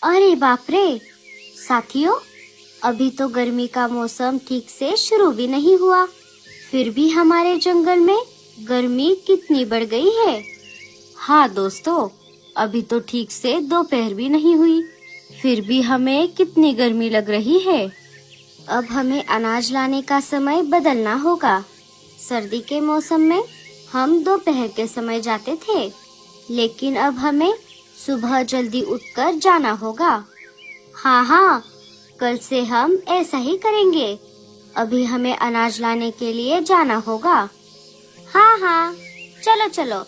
अरे बाप रे साथियों, अभी तो गर्मी का मौसम ठीक से शुरू भी नहीं हुआ, फिर भी हमारे जंगल में गर्मी कितनी बढ़ गई है। हाँ दोस्तों, अभी तो ठीक से दोपहर भी नहीं हुई, फिर भी हमें कितनी गर्मी लग रही है। अब हमें अनाज लाने का समय बदलना होगा। सर्दी के मौसम में हम दोपहर के समय जाते थे, लेकिन अब हमें सुबह जल्दी उठकर जाना होगा। हाँ, कल से हम ऐसा ही करेंगे। अभी हमें अनाज लाने के लिए जाना होगा। हाँ, चलो चलो।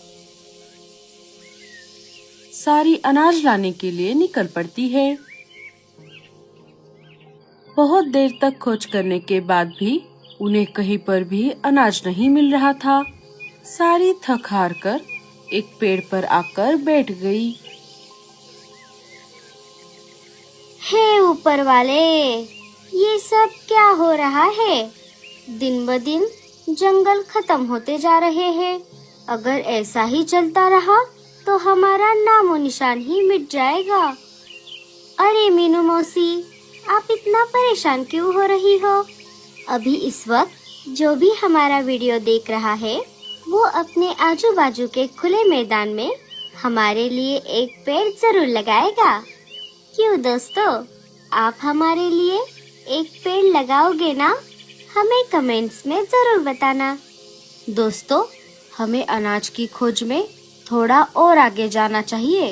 सारी अनाज लाने के लिए निकल पड़ती है। बहुत देर तक खोज करने के बाद भी उन्हें कहीं पर भी अनाज नहीं मिल रहा था। सारी थक हार कर एक पेड़ पर आकर बैठ गई। हे ऊपर वाले, ये सब क्या हो रहा है? दिन ब दिन जंगल खत्म होते जा रहे हैं। अगर ऐसा ही चलता रहा तो हमारा नामो निशान ही मिट जाएगा। अरे मीनू मौसी, आप इतना परेशान क्यों हो रही हो? अभी इस वक्त जो भी हमारा वीडियो देख रहा है, वो अपने आजू बाजू के खुले मैदान में हमारे लिए एक पेड़ जरूर लगाएगा। क्यों दोस्तों, आप हमारे लिए एक पेड़ लगाओगे ना? हमें कमेंट्स में जरूर बताना। दोस्तों, हमें अनाज की खोज में थोड़ा और आगे जाना चाहिए।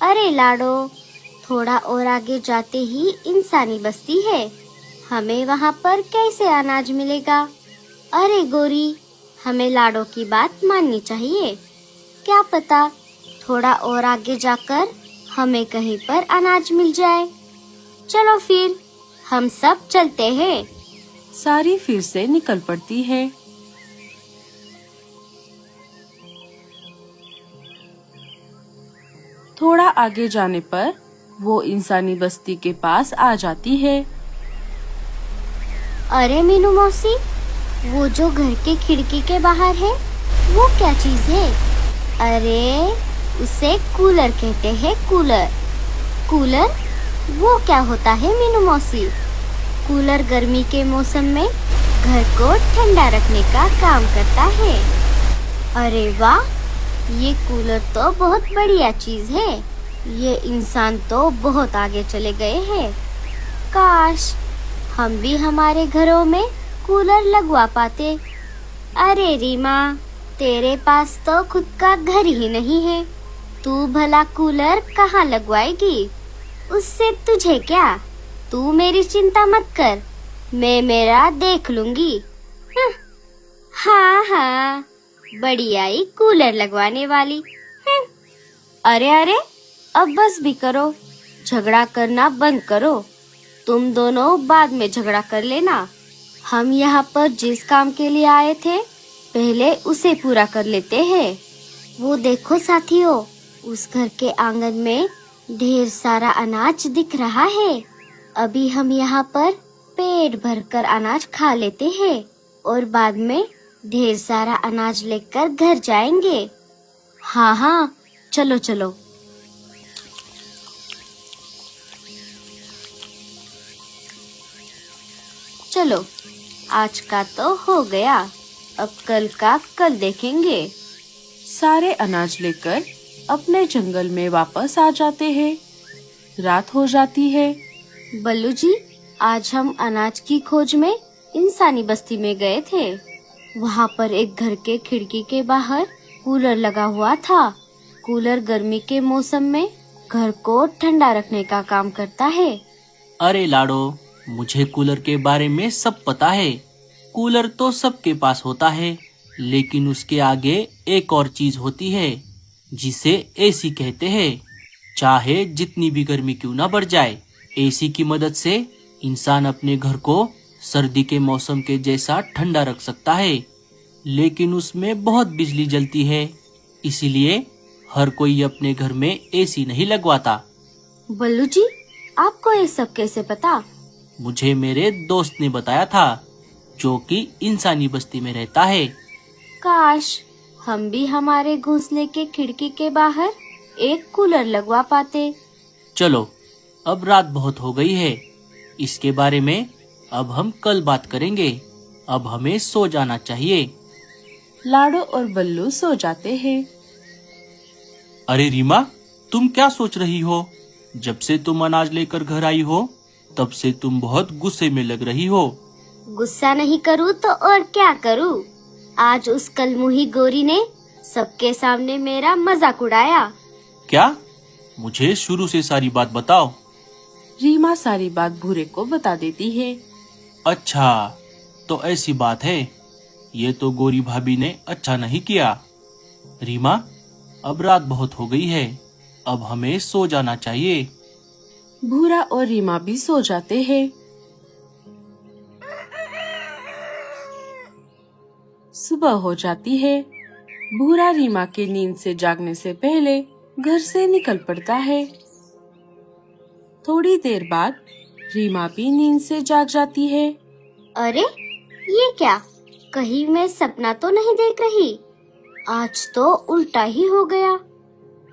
अरे लाडो, थोड़ा और आगे जाते ही इंसानी बस्ती है, हमें वहाँ पर कैसे अनाज मिलेगा? अरे गोरी, हमें लाडो की बात माननी चाहिए। क्या पता थोड़ा और आगे जाकर हमें कहीं पर अनाज मिल जाए। चलो फिर हम सब चलते हैं। सारी फिर से निकल पड़ती है। थोड़ा आगे जाने पर वो इंसानी बस्ती के पास आ जाती है। अरे मीनू मौसी, वो जो घर के खिड़की के बाहर है, वो क्या चीज है? अरे उसे कूलर कहते हैं। कूलर वो क्या होता है मीनू मौसी? कूलर गर्मी के मौसम में घर को ठंडा रखने का काम करता है। अरे वाह, ये कूलर तो बहुत बढ़िया चीज है। ये इंसान तो बहुत आगे चले गए हैं। काश हम भी हमारे घरों में कूलर लगवा पाते। अरे रीमा, तेरे पास तो खुद का घर ही नहीं है, तू भला कूलर कहाँ लगवाएगी? उससे तुझे क्या? तू मेरी चिंता मत कर, मैं मेरा देख लूंगी। हाँ, बड़ी आई कूलर लगवाने वाली। अरे, अब बस भी करो, झगड़ा करना बंद करो। तुम दोनों बाद में झगड़ा कर लेना। हम यहाँ पर जिस काम के लिए आए थे, पहले उसे पूरा कर लेते हैं। वो देखो साथियों, उस घर के आंगन में ढेर सारा अनाज दिख रहा है। अभी हम यहाँ पर पेट भरकर अनाज खा लेते हैं और बाद में ढेर सारा अनाज लेकर घर जाएंगे। हाँ, चलो। चलो, आज का तो हो गया, अब कल का कल देखेंगे। सारे अनाज लेकर अपने जंगल में वापस आ जाते हैं। रात हो जाती है। बल्लू जी, आज हम अनाज की खोज में इंसानी बस्ती में गए थे। वहाँ पर एक घर के खिड़की के बाहर कूलर लगा हुआ था। कूलर गर्मी के मौसम में घर को ठंडा रखने का काम करता है। अरे लाडो, मुझे कूलर के बारे में सब पता है। कूलर तो सबके पास होता है, लेकिन उसके आगे एक और चीज होती है, जिसे एसी कहते हैं। चाहे जितनी भी गर्मी क्यों ना बढ़ जाए, एसी की मदद से इंसान अपने घर को सर्दी के मौसम के जैसा ठंडा रख सकता है। लेकिन उसमें बहुत बिजली जलती है, इसीलिए हर कोई अपने घर में एसी नहीं लगवाता। बल्लू जी, आपको ये सब कैसे पता? मुझे मेरे दोस्त ने बताया था, जो कि इंसानी बस्ती में रहता है। काश हम भी हमारे घोंसले के खिड़की के बाहर एक कूलर लगवा पाते। चलो अब रात बहुत हो गई है। इसके बारे में अब हम कल बात करेंगे। अब हमें सो जाना चाहिए। लाडो और बल्लू सो जाते हैं। अरे रीमा, तुम क्या सोच रही हो? जब से तुम अनाज लेकर घर आई हो, तब से तुम बहुत गुस्से में लग रही हो। गुस्सा नहीं करूँ तो और क्या करूँ? आज उस कलमुही गोरी ने सबके सामने मेरा मजाक उड़ाया। क्या? मुझे शुरू से सारी बात बताओ। रीमा सारी बात भूरे को बता देती है। अच्छा, तो ऐसी बात है। ये तो गोरी भाभी ने अच्छा नहीं किया। रीमा, अब रात बहुत हो गई है। अब हमें सो जाना चाहिए। भूरा और रीमा भी सो जाते हैं। सुबह हो जाती है। भूरा रीमा के नींद से जागने से पहले घर से निकल पड़ता है। थोड़ी देर बाद रीमा भी नींद से जाग जाती है। अरे ये क्या? कहीं मैं सपना तो नहीं देख रही? आज तो उल्टा ही हो गया।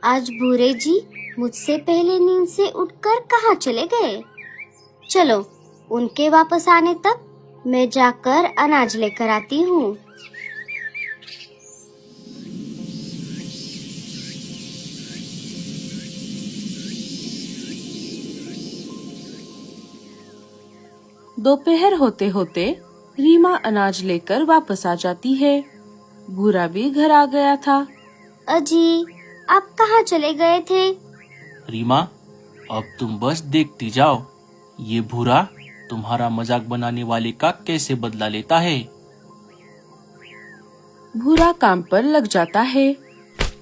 आज भूरे जी मुझसे पहले नींद से उठकर कहाँ चले गए? चलो, उनके वापस आने तक मैं जाकर अनाज लेकर आती हूँ। दोपहर होते होते रीमा अनाज लेकर वापस आ जाती है। भूरा भी घर आ गया था। अजी, आप कहाँ चले गए थे? रीमा, अब तुम बस देखती जाओ। ये भूरा तुम्हारा मजाक बनाने वाले का कैसे बदला लेता है। भूरा काम पर लग जाता है।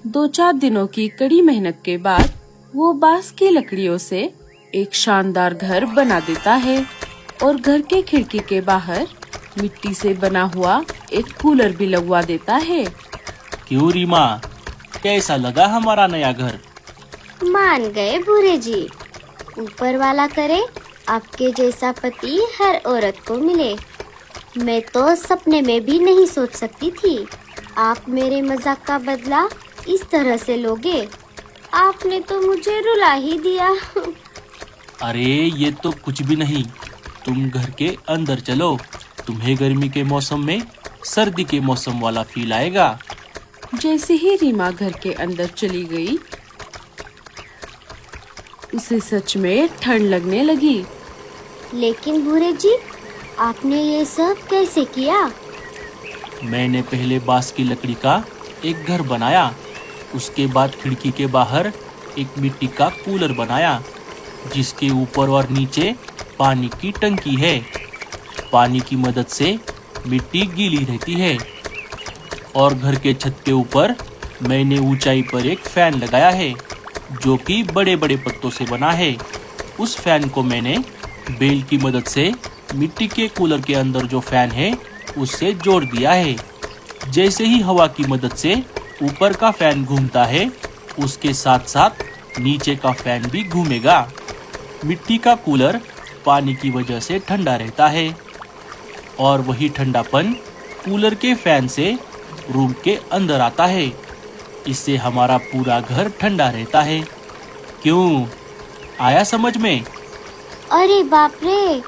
2-4 दिनों की कड़ी मेहनत के बाद वो बांस की लकड़ियों से एक शानदार घर बना देता है और घर के खिड़की के बाहर मिट्टी से बना हुआ एक कूलर भी लगवा देता है। क्यों रीमा, कैसा लगा हमारा नया घर? मान गए भूरे जी। ऊपर वाला करे आपके जैसा पति हर औरत को मिले। मैं तो सपने में भी नहीं सोच सकती थी आप मेरे मजाक का बदला इस तरह से लोगे। आपने तो मुझे रुला ही दिया। अरे ये तो कुछ भी नहीं। तुम घर के अंदर चलो। तुम्हें गर्मी के मौसम में सर्दी के मौसम वाला फील आएगा। जैसे ही रीमा घर के अंदर चली गई, उसे सच में ठंड लगने लगी। लेकिन भूरे जी, आपने ये सब कैसे किया? मैंने पहले बांस की लकड़ी का एक घर बनाया। उसके बाद खिड़की के बाहर एक मिट्टी का कूलर बनाया, जिसके ऊपर और नीचे पानी की टंकी है। पानी की मदद से मिट्टी गीली रहती है। और घर के छत के ऊपर मैंने ऊंचाई पर एक फैन लगाया है, जो कि बड़े बड़े पत्तों से बना है। उस फैन को मैंने बेल की मदद से मिट्टी के कूलर के अंदर जो फैन है उससे जोड़ दिया है। जैसे ही हवा की मदद से ऊपर का फैन घूमता है, उसके साथ साथ नीचे का फैन भी घूमेगा। मिट्टी का कूलर पानी की वजह से ठंडा रहता है और वही ठंडापन कूलर के फैन से रूम के अंदर आता है। इससे हमारा पूरा घर ठंडा रहता है। क्यों, आया समझ में? अरे बाप रे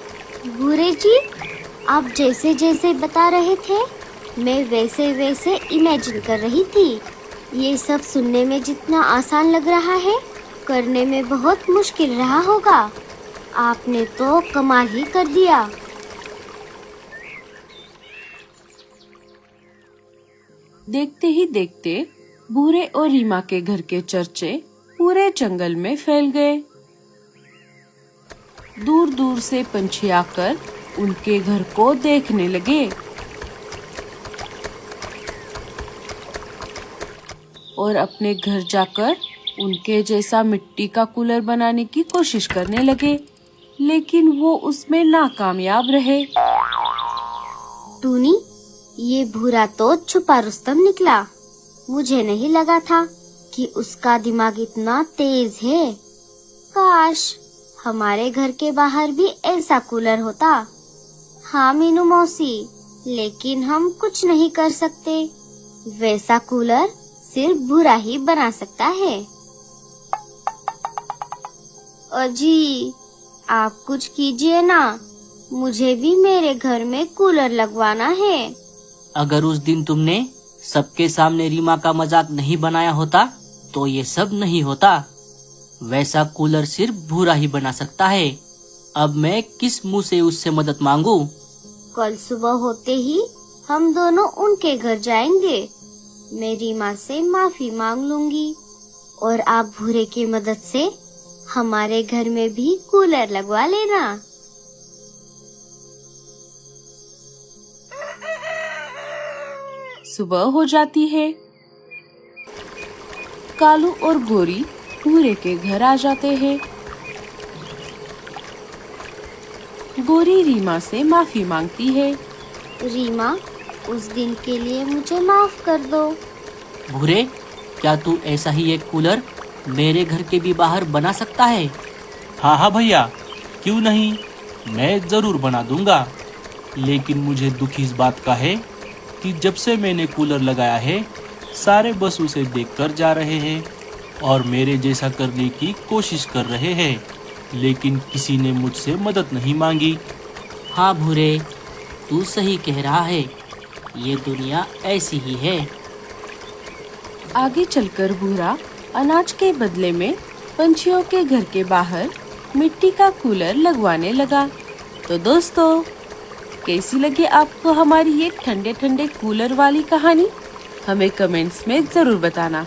भूरे जी, आप जैसे जैसे बता रहे थे मैं वैसे वैसे इमेजिन कर रही थी। ये सब सुनने में जितना आसान लग रहा है, करने में बहुत मुश्किल रहा होगा। आपने तो कमाल ही कर दिया। देखते ही देखते भूरे और रीमा के घर के चर्चे पूरे जंगल में फैल गए। दूर दूर से पंछी आकर उनके घर को देखने लगे और अपने घर जाकर उनके जैसा मिट्टी का कूलर बनाने की कोशिश करने लगे, लेकिन वो उसमें नाकामयाब रहे। टूनी, ये भूरा तो छुपा रुस्तम निकला। मुझे नहीं लगा था कि उसका दिमाग इतना तेज है। काश हमारे घर के बाहर भी ऐसा कूलर होता। हाँ मीनू मौसी, लेकिन हम कुछ नहीं कर सकते। वैसा कूलर सिर्फ भूरा ही बना सकता है। अजी, आप कुछ कीजिए ना, मुझे भी मेरे घर में कूलर लगवाना है। अगर उस दिन तुमने सबके सामने रीमा का मजाक नहीं बनाया होता तो ये सब नहीं होता। वैसा कूलर सिर्फ भूरा ही बना सकता है। अब मैं किस मुंह से उससे मदद मांगू? कल सुबह होते ही हम दोनों उनके घर जाएंगे। मैं रीमा से माफी मांग लूंगी और आप भूरे की मदद से हमारे घर में भी कूलर लगवा लेना। सुबह हो जाती है। कालू और गोरी भूरे के घर आ जाते हैं। गोरी रीमा से माफी मांगती है। रीमा, उस दिन के लिए मुझे माफ कर दो। भूरे, क्या तू ऐसा ही एक कूलर मेरे घर के भी बाहर बना सकता है? हाँ हाँ भैया, क्यों नहीं, मैं जरूर बना दूंगा। लेकिन मुझे दुख इस बात का है कि जब से मैंने कूलर लगाया है सारे बस उसे देखकर जा रहे हैं और मेरे जैसा करने की कोशिश कर रहे हैं, लेकिन किसी ने मुझसे मदद नहीं मांगी। हाँ भूरे, तू सही कह रहा है, ये दुनिया ऐसी ही है। आगे चलकर भूरा अनाज के बदले में पंछियों के घर के बाहर मिट्टी का कूलर लगवाने लगा। तो दोस्तों, कैसी लगी आपको हमारी ये ठंडे ठंडे कूलर वाली कहानी? हमें कमेंट्स में जरूर बताना।